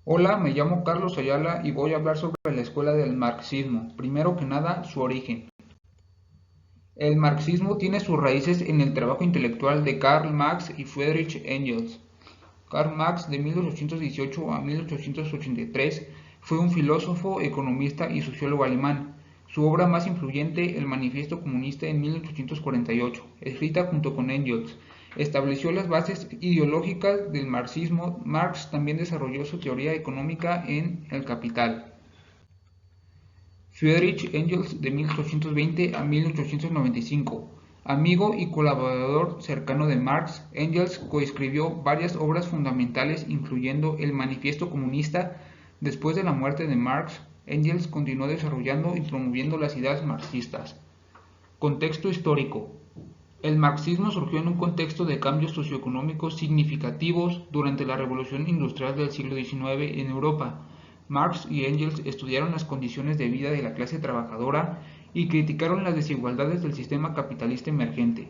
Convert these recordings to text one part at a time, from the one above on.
Hola, me llamo Carlos Ayala y voy a hablar sobre la escuela del marxismo. Primero que nada, su origen. El marxismo tiene sus raíces en el trabajo intelectual de Karl Marx y Friedrich Engels. Karl Marx, de 1818 a 1883, fue un filósofo, economista y sociólogo alemán. Su obra más influyente, El Manifiesto Comunista, en 1848, escrita junto con Engels, estableció las bases ideológicas del marxismo. Marx también desarrolló su teoría económica en El Capital. Friedrich Engels, de 1820 a 1895. Amigo y colaborador cercano de Marx, Engels coescribió varias obras fundamentales, incluyendo El Manifiesto Comunista. Después de la muerte de Marx, Engels continuó desarrollando y promoviendo las ideas marxistas. Contexto histórico. El marxismo surgió en un contexto de cambios socioeconómicos significativos durante la Revolución Industrial del siglo XIX en Europa. Marx y Engels estudiaron las condiciones de vida de la clase trabajadora y criticaron las desigualdades del sistema capitalista emergente.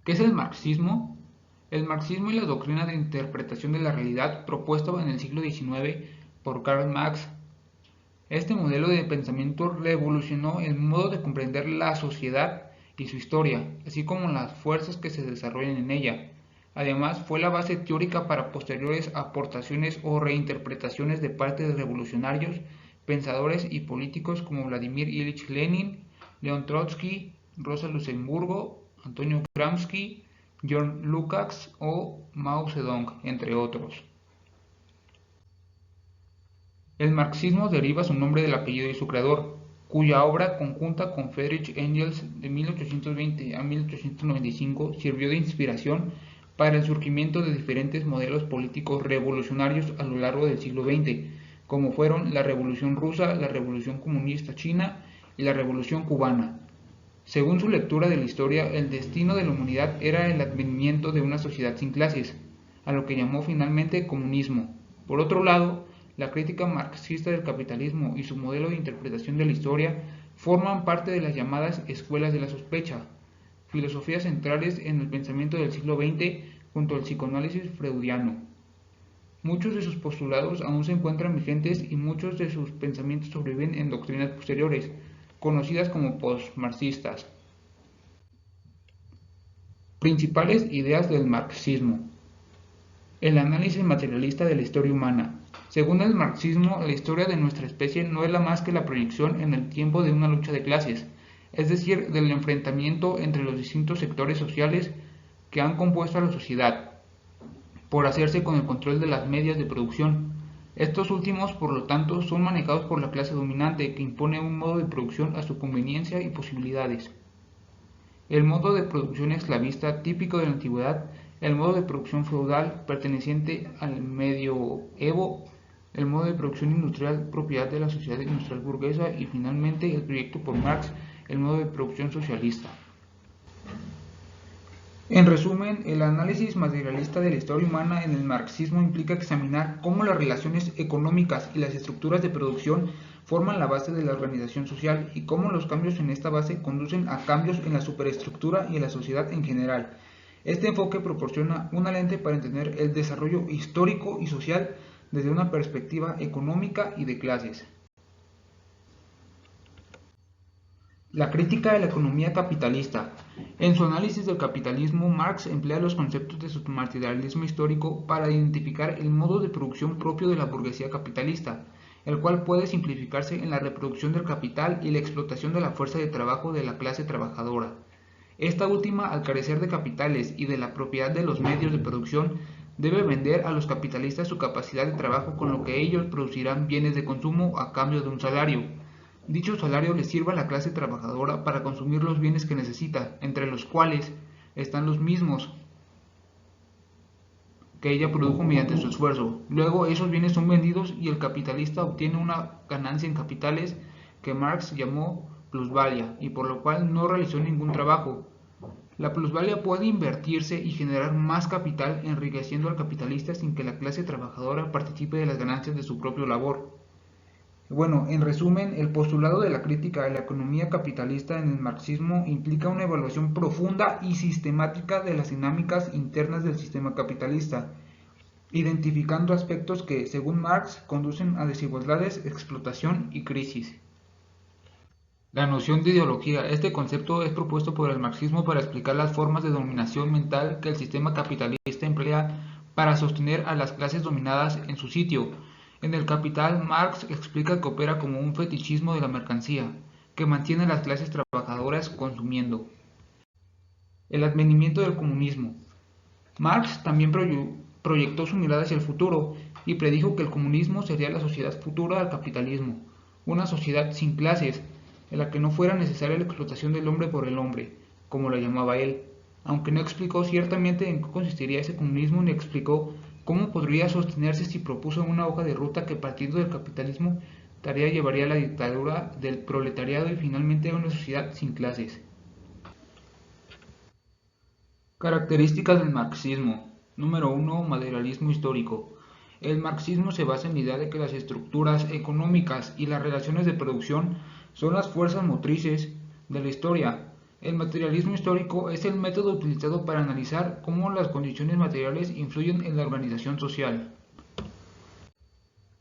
¿Qué es el marxismo? El marxismo es la doctrina de interpretación de la realidad propuesta en el siglo XIX por Karl Marx. Este modelo de pensamiento revolucionó el modo de comprender la sociedad y su historia, así como las fuerzas que se desarrollan en ella. Además, fue la base teórica para posteriores aportaciones o reinterpretaciones de parte de revolucionarios, pensadores y políticos como Vladimir Ilich Lenin, León Trotsky, Rosa Luxemburgo, Antonio Gramsci, John Lukács o Mao Zedong, entre otros. El marxismo deriva su nombre del apellido de su creador, cuya obra conjunta con Friedrich Engels de 1820 a 1895 sirvió de inspiración para el surgimiento de diferentes modelos políticos revolucionarios a lo largo del siglo XX, como fueron la Revolución Rusa, la Revolución Comunista China y la Revolución Cubana. Según su lectura de la historia, el destino de la humanidad era el advenimiento de una sociedad sin clases, a lo que llamó finalmente comunismo. Por otro lado, la crítica marxista del capitalismo y su modelo de interpretación de la historia forman parte de las llamadas escuelas de la sospecha, filosofías centrales en el pensamiento del siglo XX junto al psicoanálisis freudiano. Muchos de sus postulados aún se encuentran vigentes y muchos de sus pensamientos sobreviven en doctrinas posteriores, conocidas como postmarxistas. Principales ideas del marxismo. El análisis materialista de la historia humana. Según el marxismo, la historia de nuestra especie no es la más que la proyección en el tiempo de una lucha de clases, es decir, del enfrentamiento entre los distintos sectores sociales que han compuesto a la sociedad, por hacerse con el control de las medias de producción. Estos últimos, por lo tanto, son manejados por la clase dominante, que impone un modo de producción a su conveniencia y posibilidades. El modo de producción esclavista típico de la antigüedad, el modo de producción feudal perteneciente al medioevo, el modo de producción industrial propiedad de la sociedad industrial burguesa y finalmente el proyecto por Marx, el modo de producción socialista. En resumen, el análisis materialista de la historia humana en el marxismo implica examinar cómo las relaciones económicas y las estructuras de producción forman la base de la organización social y cómo los cambios en esta base conducen a cambios en la superestructura y en la sociedad en general. Este enfoque proporciona una lente para entender el desarrollo histórico y social desde una perspectiva económica y de clases. La crítica de la economía capitalista. En su análisis del capitalismo, Marx emplea los conceptos de su materialismo histórico para identificar el modo de producción propio de la burguesía capitalista, el cual puede simplificarse en la reproducción del capital y la explotación de la fuerza de trabajo de la clase trabajadora. Esta última, al carecer de capitales y de la propiedad de los medios de producción, debe vender a los capitalistas su capacidad de trabajo, con lo que ellos producirán bienes de consumo a cambio de un salario. Dicho salario le sirve a la clase trabajadora para consumir los bienes que necesita, entre los cuales están los mismos que ella produjo mediante su esfuerzo. Luego esos bienes son vendidos y el capitalista obtiene una ganancia en capitales que Marx llamó plusvalía y por lo cual no realizó ningún trabajo. La plusvalía puede invertirse y generar más capital, enriqueciendo al capitalista sin que la clase trabajadora participe de las ganancias de su propia labor. Bueno, en resumen, el postulado de la crítica de la economía capitalista en el marxismo implica una evaluación profunda y sistemática de las dinámicas internas del sistema capitalista. identificando aspectos que, según Marx, conducen a desigualdades, explotación y crisis. La noción de ideología. Este concepto es propuesto por el marxismo para explicar las formas de dominación mental que el sistema capitalista emplea para sostener a las clases dominadas en su sitio. En el Capital, Marx explica que opera como un fetichismo de la mercancía, que mantiene a las clases trabajadoras consumiendo. El advenimiento del comunismo. Marx también proyectó su mirada hacia el futuro y predijo que el comunismo sería la sociedad futura al capitalismo, una sociedad sin clases, en la que no fuera necesaria la explotación del hombre por el hombre, como la llamaba él, aunque no explicó ciertamente en qué consistiría ese comunismo ni explicó cómo podría sostenerse si propuso una hoja de ruta que partiendo del capitalismo tarea llevaría a la dictadura del proletariado y finalmente a una sociedad sin clases. Características del marxismo. Número 1. Materialismo histórico. El marxismo se basa en la idea de que las estructuras económicas y las relaciones de producción son las fuerzas motrices de la historia. El materialismo histórico es el método utilizado para analizar cómo las condiciones materiales influyen en la organización social.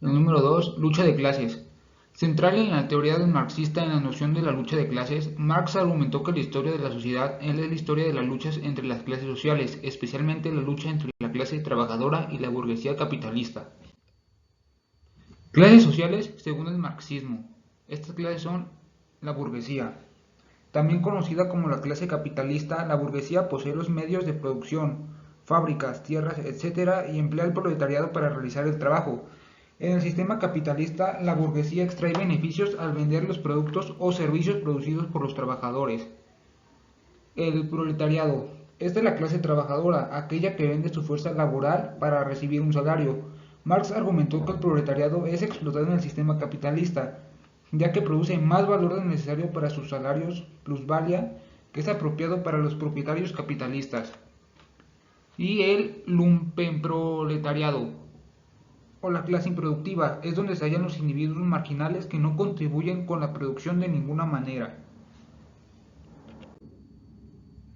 El número 2. Lucha de clases. Central en la teoría del marxista en la noción de la lucha de clases, Marx argumentó que la historia de la sociedad es la historia de las luchas entre las clases sociales, especialmente la lucha entre la clase trabajadora y la burguesía capitalista. Clases sociales según el marxismo. Estas clases son la burguesía. También conocida como la clase capitalista, la burguesía posee los medios de producción, fábricas, tierras, etc. y emplea al proletariado para realizar el trabajo. En el sistema capitalista, la burguesía extrae beneficios al vender los productos o servicios producidos por los trabajadores. El proletariado. Esta es la clase trabajadora, aquella que vende su fuerza laboral para recibir un salario. Marx argumentó que el proletariado es explotado en el sistema capitalista, ya que produce más valor del necesario para sus salarios, plusvalia, que es apropiado para los propietarios capitalistas. Y el lumpenproletariado, o la clase improductiva, es donde se hallan los individuos marginales que no contribuyen con la producción de ninguna manera.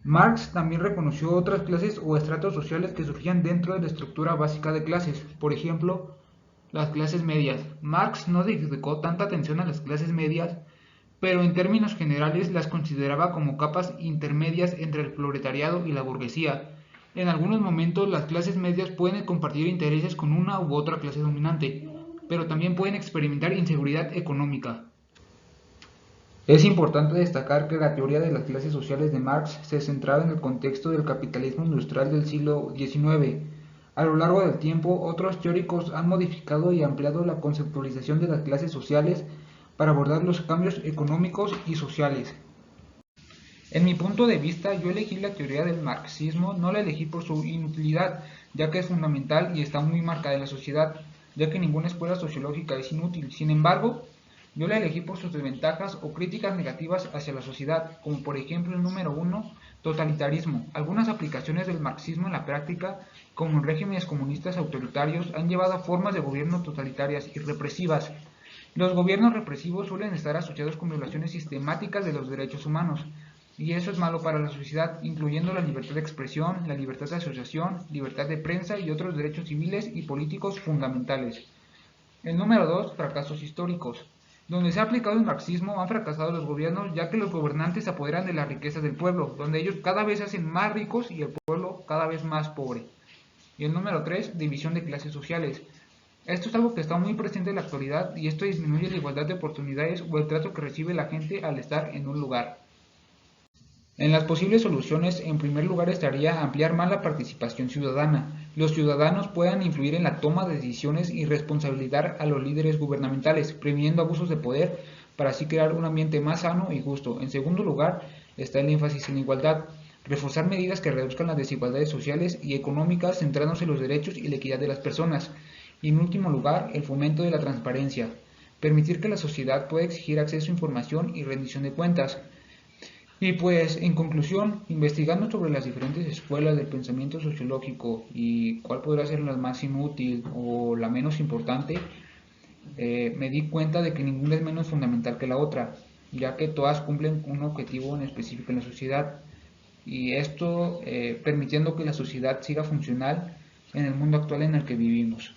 Marx también reconoció otras clases o estratos sociales que surgían dentro de la estructura básica de clases, por ejemplo, las clases medias. Marx no dedicó tanta atención a las clases medias, pero en términos generales las consideraba como capas intermedias entre el proletariado y la burguesía. En algunos momentos las clases medias pueden compartir intereses con una u otra clase dominante, pero también pueden experimentar inseguridad económica. Es importante destacar que la teoría de las clases sociales de Marx se centraba en el contexto del capitalismo industrial del siglo XIX. A lo largo del tiempo, otros teóricos han modificado y ampliado la conceptualización de las clases sociales para abordar los cambios económicos y sociales. En mi punto de vista, yo elegí la teoría del marxismo, no la elegí por su inutilidad, ya que es fundamental y está muy marcada en la sociedad, ya que ninguna escuela sociológica es inútil. Sin embargo, yo la elegí por sus desventajas o críticas negativas hacia la sociedad, como por ejemplo el número 1, totalitarismo. Algunas aplicaciones del marxismo en la práctica, como en regímenes comunistas autoritarios, han llevado a formas de gobierno totalitarias y represivas. Los gobiernos represivos suelen estar asociados con violaciones sistemáticas de los derechos humanos, y eso es malo para la sociedad, incluyendo la libertad de expresión, la libertad de asociación, libertad de prensa y otros derechos civiles y políticos fundamentales. El número 2, fracasos históricos. Donde se ha aplicado el marxismo han fracasado los gobiernos ya que los gobernantes se apoderan de las riquezas del pueblo, donde ellos cada vez se hacen más ricos y el pueblo cada vez más pobre. Y el número 3, división de clases sociales. Esto es algo que está muy presente en la actualidad y esto disminuye la igualdad de oportunidades o el trato que recibe la gente al estar en un lugar. En las posibles soluciones, en primer lugar estaría ampliar más la participación ciudadana. Los ciudadanos puedan influir en la toma de decisiones y responsabilizar a los líderes gubernamentales, previniendo abusos de poder para así crear un ambiente más sano y justo. En segundo lugar, está el énfasis en la igualdad. Reforzar medidas que reduzcan las desigualdades sociales y económicas centrándose en los derechos y la equidad de las personas. Y en último lugar, el fomento de la transparencia. Permitir que la sociedad pueda exigir acceso a información y rendición de cuentas. Y pues, en conclusión, investigando sobre las diferentes escuelas del pensamiento sociológico y cuál podrá ser la más inútil o la menos importante, me di cuenta de que ninguna es menos fundamental que la otra, ya que todas cumplen un objetivo en específico en la sociedad. Y esto permitiendo que la sociedad siga funcional en el mundo actual en el que vivimos.